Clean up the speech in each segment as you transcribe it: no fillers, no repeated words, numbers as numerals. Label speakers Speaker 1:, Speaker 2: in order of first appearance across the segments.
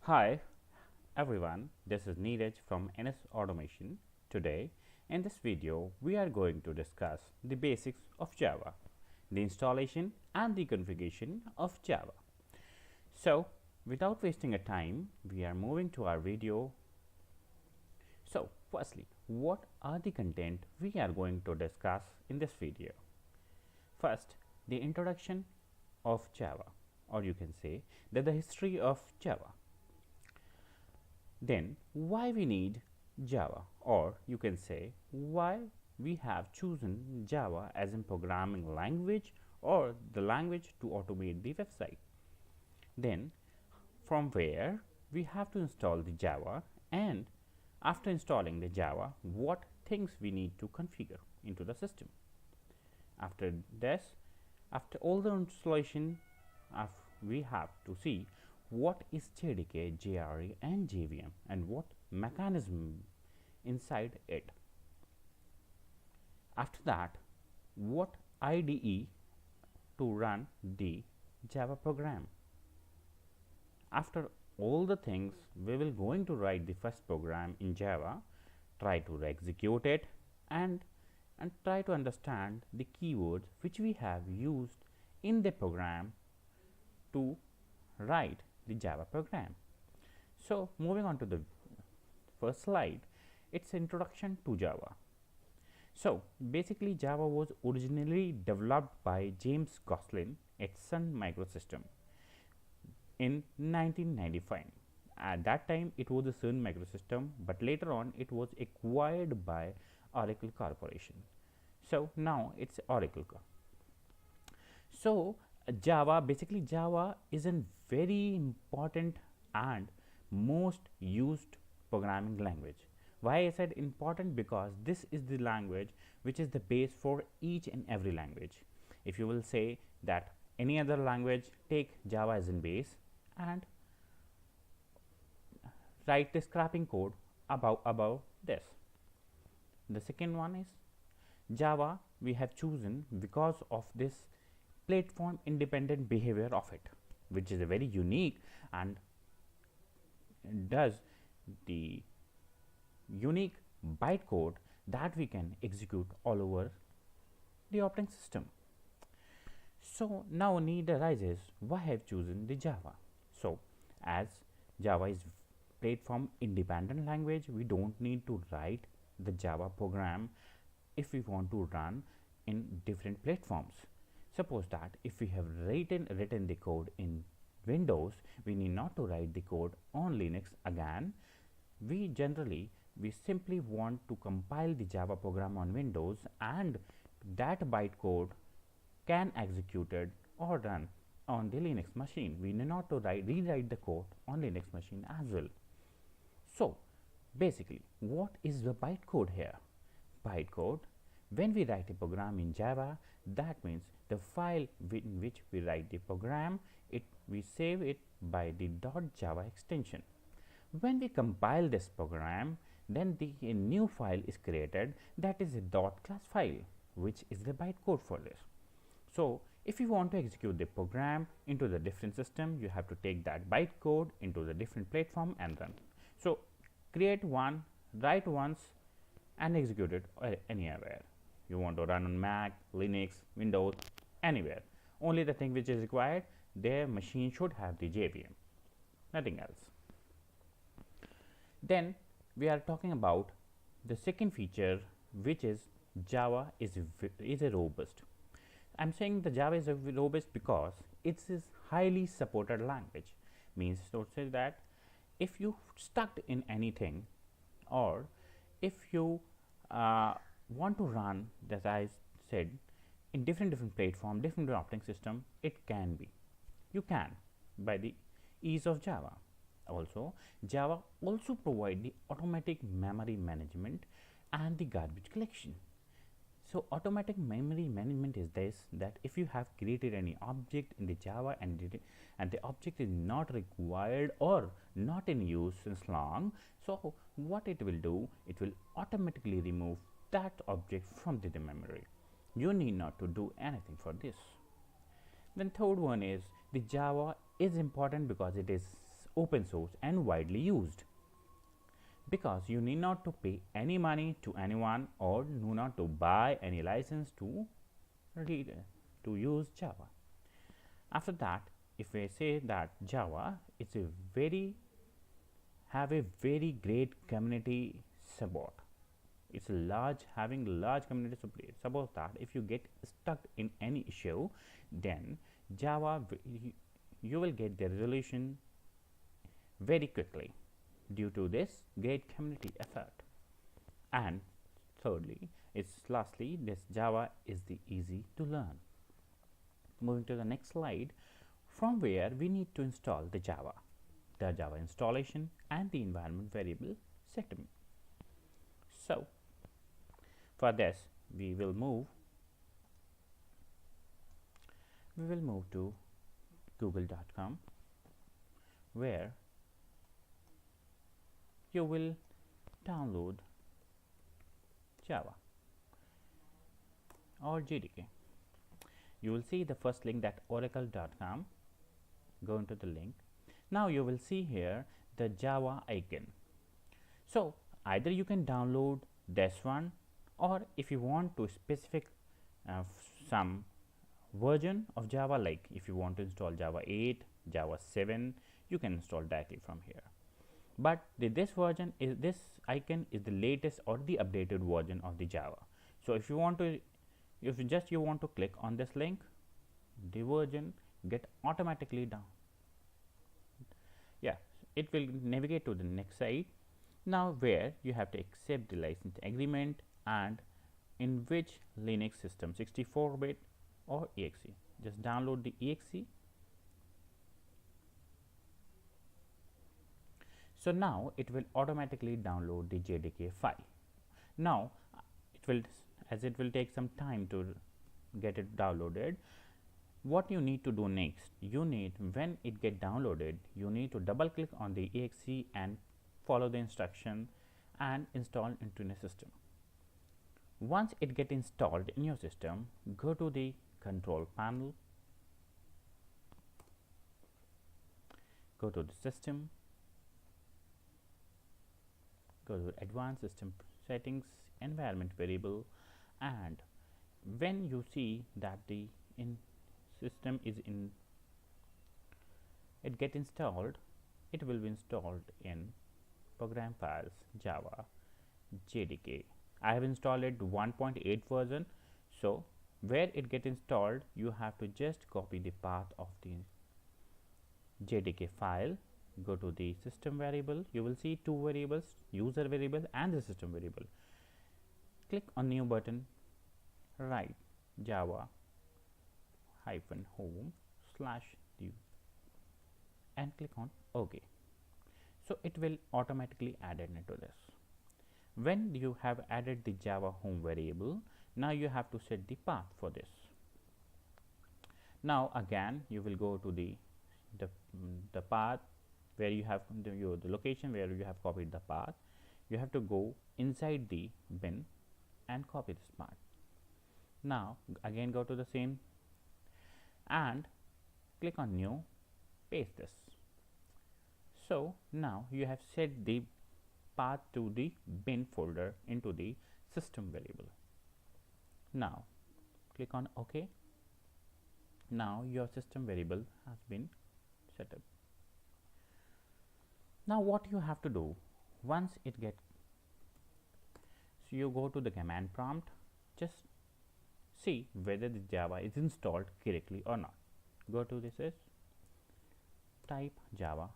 Speaker 1: Hi everyone, this is Neeraj from NS Automation. Today, in this video, we are going to discuss the basics of Java, the installation and the configuration of Java. So, without wasting a time, we are moving to our video. So, firstly, what are the content we are going to discuss in this video? First, the introduction of Java, or you can say that the history of Java. Then why we need Java, or you can say why we have chosen Java as a programming language or the language to automate the website. Then from where we have to install the Java, and after installing the Java, what things we need to configure into the system. After this, after all the installation, we have to see what is JDK, JRE and JVM and what mechanism inside it. After that, what IDE to run the Java program. After all the things, we will going to write the first program in Java, try to execute it and try to understand the keywords which we have used in the program to write the Java program. So moving on to the first slide, it's introduction to Java. So basically Java was originally developed by James Gosling at Sun Microsystems in 1995. At that time it was a Sun Microsystem, but later on it was acquired by Oracle Corporation. So now it's Oracle. So Java is a very important and most used programming language. Why I said important? Because this is the language which is the base for each and every language. If you will say that any other language, take Java as in base and write the scrapping code above this. The second one is Java we have chosen because of this platform independent behavior of it, which is a very unique and does the unique bytecode that we can execute all over the operating system. So now need arises, why I have chosen the Java? So as Java is platform independent language, we don't need to write the Java program if we want to run in different platforms. Suppose that if we have written the code in Windows, we need not to write the code on Linux again. We simply want to compile the Java program on Windows, and that bytecode can execute it or run on the Linux machine. We need not to rewrite the code on Linux machine as well. So basically, what is the bytecode here? Bytecode, when we write a program in Java, that means the file in which we write the program, we save it by the .java extension. When we compile this program, then a new file is created, that is a .class file, which is the bytecode for this. So if you want to execute the program into the different system, you have to take that bytecode into the different platform and run. So create one, write once and execute it anywhere. You want to run on Mac, Linux, Windows, anywhere. Only the thing which is required, their machine should have the JVM, nothing else. Then we are talking about the second feature, which is Java is a robust. I'm saying the Java is a robust because it is highly supported language. Means to say that if you stuck in anything, or if you want to run, as I said, in different platform, different operating system, it can be. You can by the ease of Java. Also, Java also provide the automatic memory management and the garbage collection. So automatic memory management is this, that if you have created any object in the Java and the object is not required or not in use since long, so what it will do, it will automatically remove that object from the memory. You need not to do anything for this. Then third one is the Java is important because it is open source and widely used, because you need not to pay any money to anyone or do not to buy any license to read to use Java. After that, if we say that Java is a very great community support, it's a large community support. Suppose that if you get stuck in any issue, then Java you will get the resolution very quickly due to this great community effort. And thirdly, lastly, this Java is the easy to learn. Moving to the next slide, from where we need to install the Java installation and the environment variable settlement. So for this we will move to google.com, where you will download Java or JDK. You will see the first link, that oracle.com. Go into the link. Now you will see here the Java icon. So either you can download this one, or if you want to specific some version of Java, like if you want to install Java 8, Java 7, you can install directly from here. But this icon is the latest or the updated version of the Java. So if you want to click on this link, the version get automatically down. Yeah, it will navigate to the next site. Now where you have to accept the license agreement and in which Linux system, 64-bit or exe. Just download the exe. So now it will automatically download the JDK file. Now it will take some time to get it downloaded. What you need to do next, when it get downloaded, you need to double click on the exe and follow the instruction and install into your system. Once it get installed in your system, go to the control panel, go to the system, go to advanced system settings, environment variable, and when you see that the system is it get installed, it will be installed in program files Java JDK. I have installed it 1.8 version. So where it get installed, you have to just copy the path of the JDK file, go to the system variable. You will see two variables, user variable and the system variable. Click on new button, write Java -home/new and click on OK. So it will automatically add it into this. When you have added the Java home variable, now you have to set the path for this. Now again you will go to the path where you have the location where you have copied the path. You have to go inside the bin and copy this path. Now again go to the same and click on new, paste this. So now you have set the path to the bin folder into the system variable. Now click on OK. Now your system variable has been set up. Now what you have to do, once it get, so you go to the command prompt, just see whether the Java is installed correctly or not. Go to this is type Java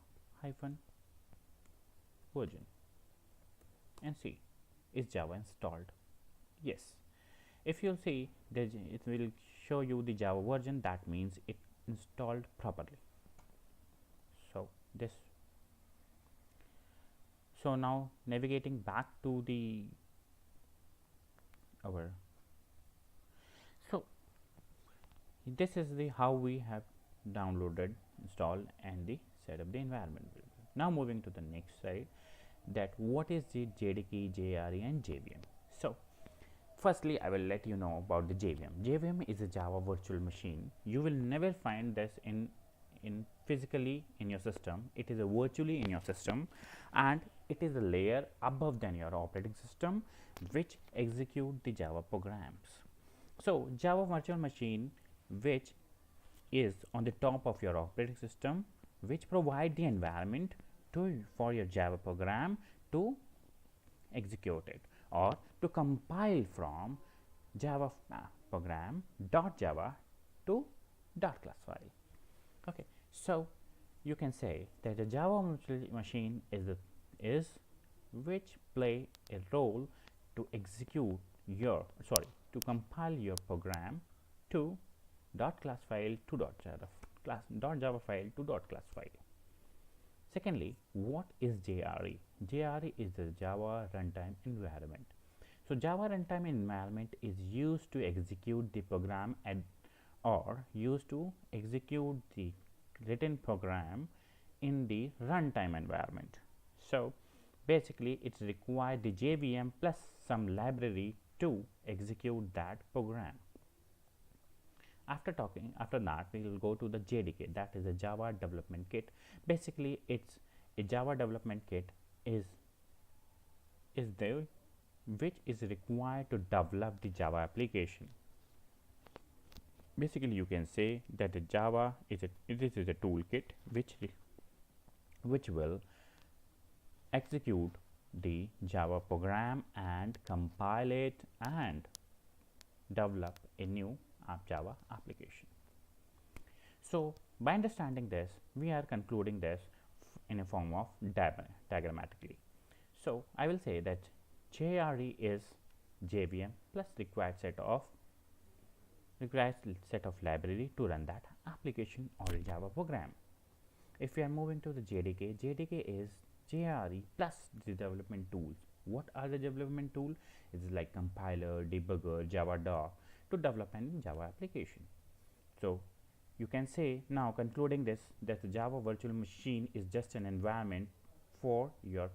Speaker 1: -version and see, is Java installed? Yes. If you'll see that it will show you the Java version, that means it installed properly. So this, so now navigating back to the so this is the how we have downloaded, installed and the set up the environment. Now moving to the next slide, that what is the JDK, JRE and JVM. So firstly I will let you know about the JVM. JVM is a Java virtual machine. You will never find this in in physically in your system, it is a virtually in your system, and it is a layer above than your operating system which execute the Java programs. So Java virtual machine, which is on the top of your operating system, which provide the environment for your Java program to execute it, or to compile from Java program .java to .class file. Okay, so you can say that the Java machine is which play a role to execute your to compile your program to .class file to .java file to .class file. Secondly, what is JRE? JRE is the Java runtime environment. So Java runtime environment is used to execute the program or used to execute the written program in the runtime environment. So basically it's required the JVM plus some library to execute that program. After that we will go to the JDK, that is a Java development kit. Basically it's a Java development kit is there which is required to develop the Java application. Basically you can say that the Java is a toolkit which will execute the Java program and compile it and develop a new Java application. So by understanding this, we are concluding this in a form of diagrammatically. So I will say that JRE is JVM plus required set of library to run that application or a Java program. If we are moving to the JDK, JDK is JRE plus the development tools. What are the development tools? It's like compiler, debugger, Java doc to develop any Java application. So you can say, now concluding this, that the Java virtual machine is just an environment for your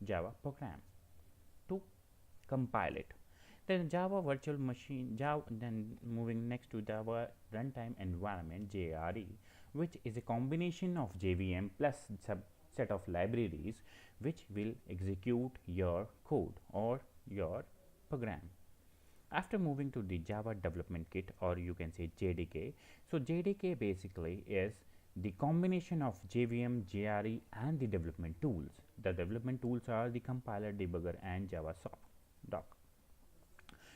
Speaker 1: Java program to compile it. Then Java virtual machine, then moving next to Java runtime environment JRE, which is a combination of JVM plus set of libraries which will execute your code or your program. After moving to the Java development kit, or you can say JDK, so JDK basically is the combination of JVM, JRE and the development tools. The development tools are the compiler, debugger and Java doc.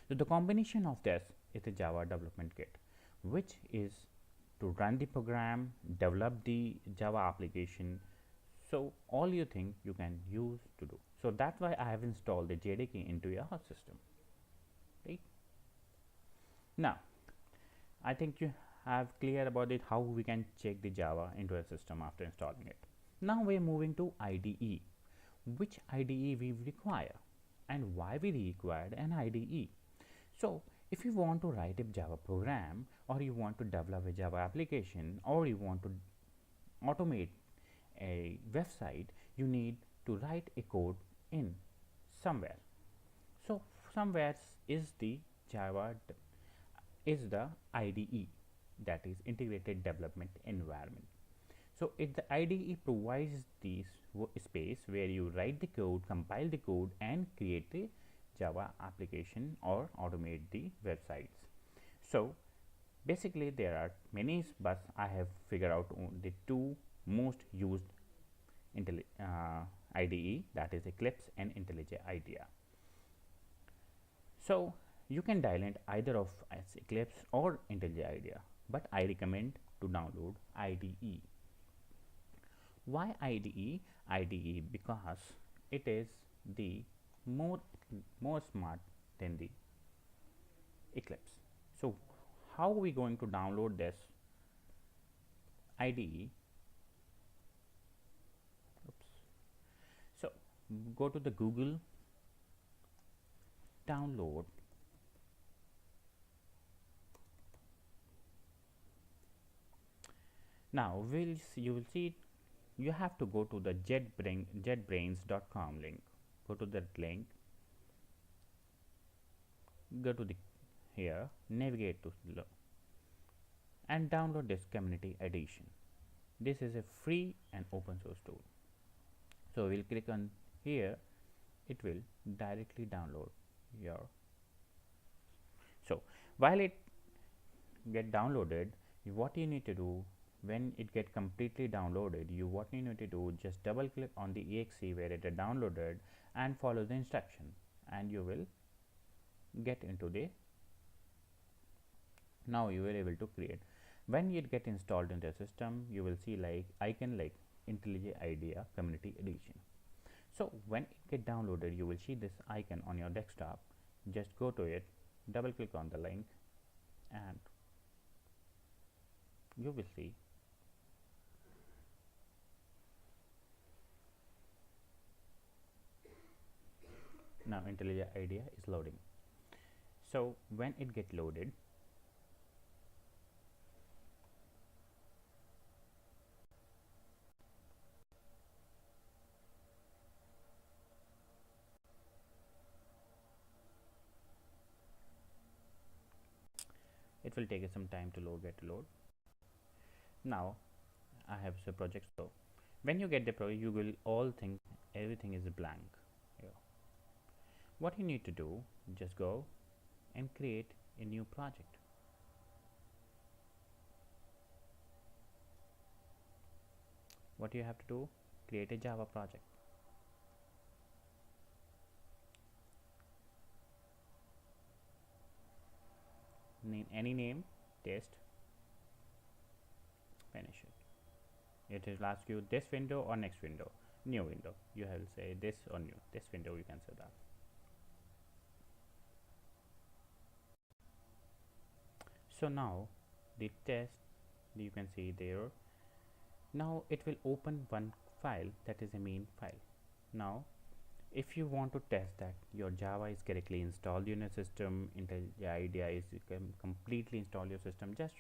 Speaker 1: So the combination of this is the Java development kit, which is to run the program, develop the Java application. So all you think you can use to do. So that's why I have installed the JDK into your system. Right? Now I think you have clear about it how we can check the Java into a system after installing it. Now we are moving to IDE. Which IDE we require and why we required an IDE. So if you want to write a Java program, or you want to develop a Java application, or you want to automate a website, you need to write a code in somewhere. So somewhere is the Java is the IDE, that is integrated development environment. So the IDE provides this space where you write the code, compile the code and create the Java application or automate the websites. So basically there are many, but I have figured out the two most used IDE, that is Eclipse and IntelliJ IDEA. So you can download either of Eclipse or IntelliJ IDEA, but I recommend to download IDE. Why IDE? IDE because it is the more smart than the Eclipse. So how are we going to download this IDE? So go to the Google, download now. You will see you have to go to the jetbrains.com link. Go to that link, go to the here, navigate to below and download this community edition. This is a free and open source tool. So we'll click on here, it will directly download your. So while it get downloaded, what you need to do, when it get completely downloaded, what you need to do, just double click on the exe where it is downloaded and follow the instruction, and you will get into the. Now you were able to create. When it get installed in the system, you will see like icon like IntelliJ IDEA Community Edition. So when it get downloaded, you will see this icon on your desktop. Just go to it, double click on the link, and you will see now IntelliJ IDEA is loading. So when it get loaded, it will take some time to get load. Now I have a project. So when you get the project, you will all think everything is blank here. What you need to do, just go and create a new project. What you have to do, create a Java project. Name any name, test, finish it. It will ask you this window or next window, new window. You have to say this or new. This window you can say that. So now the test, you can see there. Now it will open one file, that is a main file. Now if you want to test that your Java is correctly installed in your system, IntelliJ IDEA is completely installed your system, just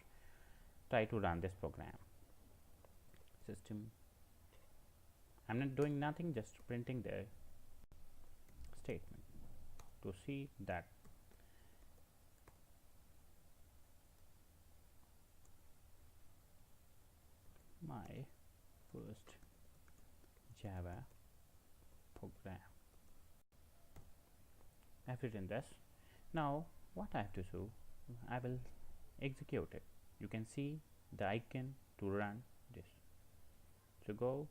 Speaker 1: try to run this program. System, I'm not doing nothing, just printing the statement to see that my first Java program. I've written this. Now what I have to do, I will execute it. You can see the icon to run this. So go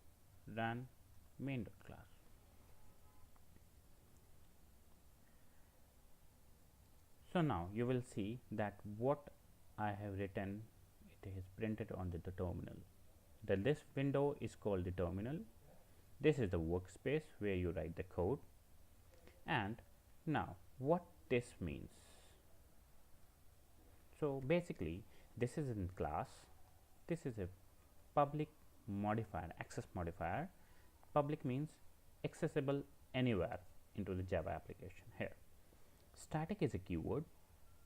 Speaker 1: run main.class. So now you will see that what I have written, it is printed on the terminal. This window is called the terminal. This is the workspace where you write the code. And now what this means, so basically this is in class, this is a public modifier, access modifier. Public means accessible anywhere into the Java application. Here static is a keyword,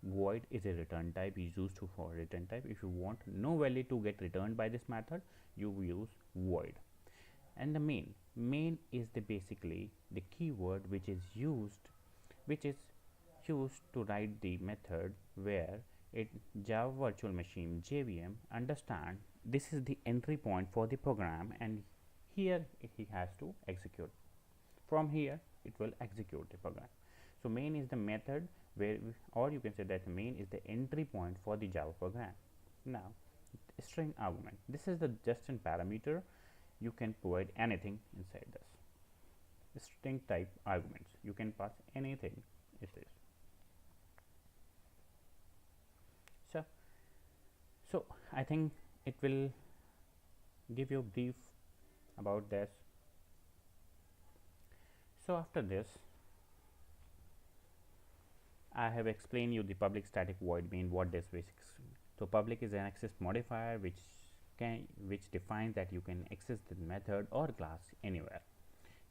Speaker 1: void is a return type, is used for return type. If you want no value to get returned by this method, you use void. And the main is the basically the keyword which is used to write the method where it Java virtual machine JVM understand this is the entry point for the program, and here he has to execute. From here it will execute the program. So main is the method where, or you can say that main is the entry point for the Java program. Now string argument, this is the just in parameter. You can provide anything inside this. String type arguments, you can pass anything is this. So I think it will give you a brief about this. So after this, I have explained you the public static void main, what this basics. So public is an access modifier which defines that you can access the method or class anywhere.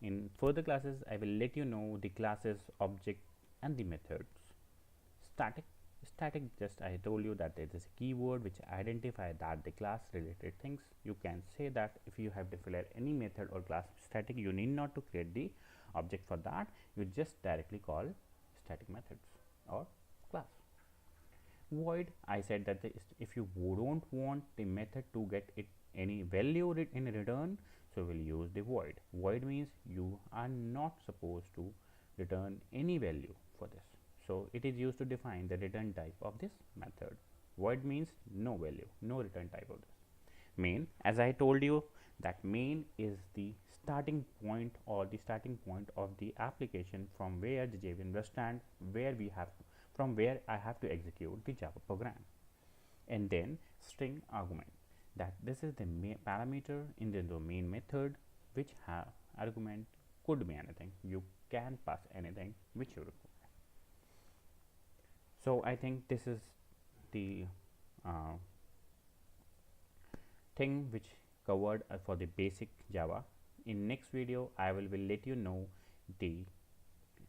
Speaker 1: In further classes, I will let you know the classes, object, and the methods. Static, just I told you that it is a keyword which identify that the class related things. You can say that if you have declared any method or class static, you need not to create the object for that. You just directly call static methods or class. Void, I said that if you don't want the method to get it any value in return, so we'll use the void. Void means you are not supposed to return any value for this. So it is used to define the return type of this method. Void means no value, no return type of this. Main, as I told you, that main is the starting point or the starting point of the application from where the JVM will stand, where we have from where I have to execute the Java program. And then string argument, that this is the parameter in the main method which have argument could be anything. You can pass anything which you require. So I think this is the thing which covered for the basic Java. In next video I will let you know the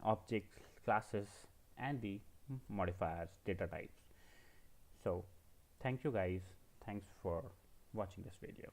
Speaker 1: objects, classes and the modifiers, data types. So thank you guys, thanks for watching this video.